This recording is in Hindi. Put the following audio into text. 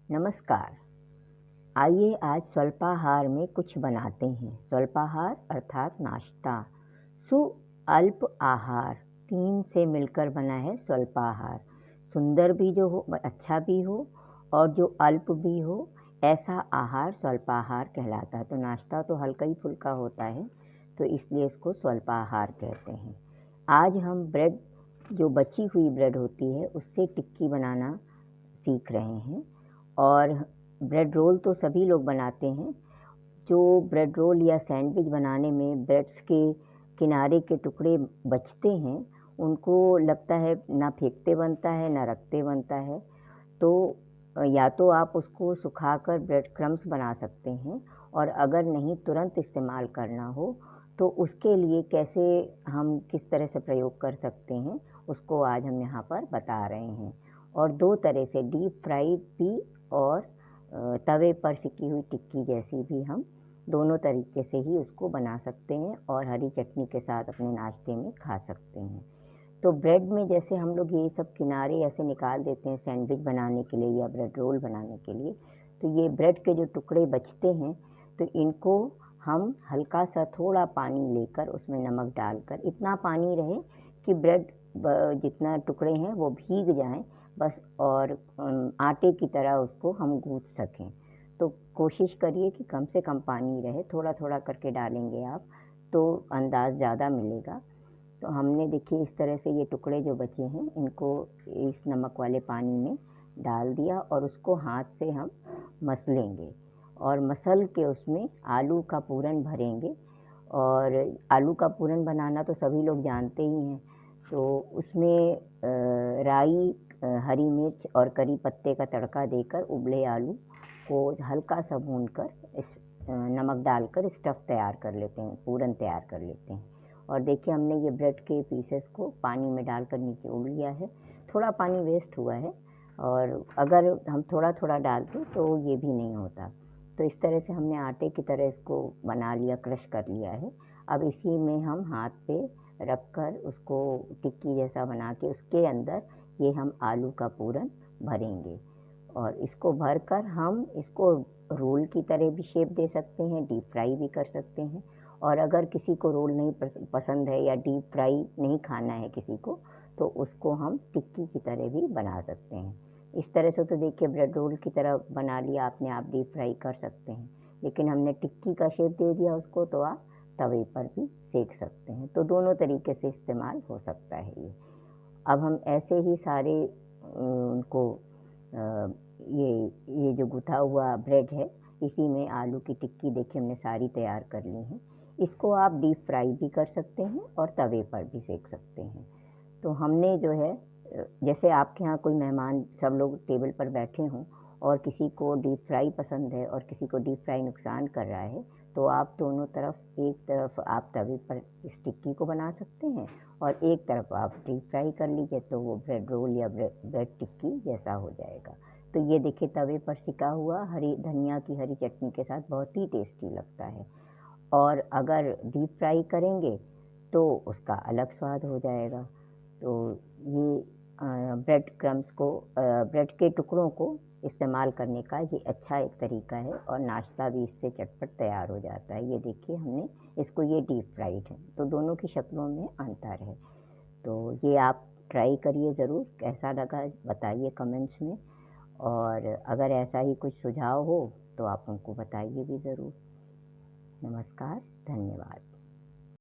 नमस्कार। आइए आज स्वल्पाहार में कुछ बनाते हैं। स्वल्पाहार अर्थात नाश्ता। सु अल्प आहार, 3 से मिलकर बना है स्वल्पाहार। सुंदर भी जो हो, अच्छा भी हो और जो अल्प भी हो, ऐसा आहार स्वल्पाहार कहलाता है। तो नाश्ता तो हल्का ही फुल्का होता है, तो इसलिए इसको स्वल्पाहार कहते हैं। आज हम ब्रेड, जो बची हुई ब्रेड होती है, उससे टिक्की बनाना सीख रहे हैं। और ब्रेड रोल तो सभी लोग बनाते हैं। जो ब्रेड रोल या सैंडविच बनाने में ब्रेड्स के किनारे के टुकड़े बचते हैं, उनको लगता है ना फेंकते बनता है ना रखते बनता है। तो या तो आप उसको सुखाकर ब्रेड क्रम्स बना सकते हैं, और अगर नहीं तुरंत इस्तेमाल करना हो तो उसके लिए कैसे हम किस तरह से प्रयोग कर सकते हैं, उसको आज हम यहाँ पर बता रहे हैं। और 2 तरह से, डीप फ्राइड भी और तवे पर सिकी हुई टिक्की जैसी भी, हम दोनों तरीके से ही उसको बना सकते हैं और हरी चटनी के साथ अपने नाश्ते में खा सकते हैं। तो ब्रेड में जैसे हम लोग ये सब किनारे ऐसे निकाल देते हैं सैंडविच बनाने के लिए या ब्रेड रोल बनाने के लिए, तो ये ब्रेड के जो टुकड़े बचते हैं, तो इनको हम हल्का सा थोड़ा पानी लेकर उसमें नमक डालकर, इतना पानी रहे कि ब्रेड जितना टुकड़े हैं वो भीग जाएं बस, और आटे की तरह उसको हम गूँथ सकें। तो कोशिश करिए कि कम से कम पानी रहे, थोड़ा थोड़ा करके डालेंगे आप तो अंदाज़ ज़्यादा मिलेगा। तो हमने देखिए इस तरह से ये टुकड़े जो बचे हैं, इनको इस नमक वाले पानी में डाल दिया और उसको हाथ से हम मसलेंगे, और मसल के उसमें आलू का पूरन भरेंगे। और आलू का पूरन बनाना तो सभी लोग जानते ही हैं। तो उसमें राई, हरी मिर्च और करी पत्ते का तड़का देकर उबले आलू को हल्का सा भूनकर इस नमक डालकर स्टफ़ तैयार कर लेते हैं, पूरन तैयार कर लेते हैं। और देखिए हमने ये ब्रेड के पीसेस को पानी में डालकर नीचे उड़ लिया है। थोड़ा पानी वेस्ट हुआ है, और अगर हम थोड़ा थोड़ा डालते तो ये भी नहीं होता। तो इस तरह से हमने आटे की तरह इसको बना लिया, क्रश कर लिया है। अब इसी में हम हाथ पे रख कर उसको टिक्की जैसा बना के उसके अंदर ये हम आलू का पूरन भरेंगे, और इसको भरकर हम इसको रोल की तरह भी शेप दे सकते हैं, डीप फ्राई भी कर सकते हैं। और अगर किसी को रोल नहीं पसंद है या डीप फ्राई नहीं खाना है किसी को, तो उसको हम टिक्की की तरह भी बना सकते हैं। इस तरह से तो देखिए ब्रेड रोल की तरह बना लिया आपने, आप डीप फ्राई कर सकते हैं, लेकिन हमने टिक्की का शेप दे दिया उसको, तो आप तवे पर भी सेक सकते हैं। तो दोनों तरीके से इस्तेमाल हो सकता है ये। अब हम ऐसे ही सारे उनको ये जो गुथा हुआ ब्रेड है, इसी में आलू की टिक्की देखिए हमने सारी तैयार कर ली हैं। इसको आप डीप फ्राई भी कर सकते हैं और तवे पर भी सेक सकते हैं। तो हमने जो है, जैसे आपके यहाँ कोई मेहमान, सब लोग टेबल पर बैठे हों और किसी को डीप फ्राई पसंद है और किसी को डीप फ्राई नुकसान कर रहा है, तो आप दोनों तरफ, एक तरफ आप तवे पर इस टिक्की को बना सकते हैं और एक तरफ आप डीप फ्राई कर लीजिए, तो वो ब्रेड रोल या ब्रेड टिक्की जैसा हो जाएगा। तो ये देखिए तवे पर सिका हुआ हरी धनिया की हरी चटनी के साथ बहुत ही टेस्टी लगता है। और अगर डीप फ्राई करेंगे तो उसका अलग स्वाद हो जाएगा। तो ये ब्रेड क्रम्स को, ब्रेड के टुकड़ों को इस्तेमाल करने का ये अच्छा एक तरीका है, और नाश्ता भी इससे चटपट तैयार हो जाता है। ये देखिए हमने इसको, ये डीप फ्राइड है, तो दोनों की शक्लों में अंतर है। तो ये आप ट्राई करिए ज़रूर, कैसा लगा बताइए कमेंट्स में। और अगर ऐसा ही कुछ सुझाव हो तो आप हमको बताइए भी ज़रूर। नमस्कार, धन्यवाद।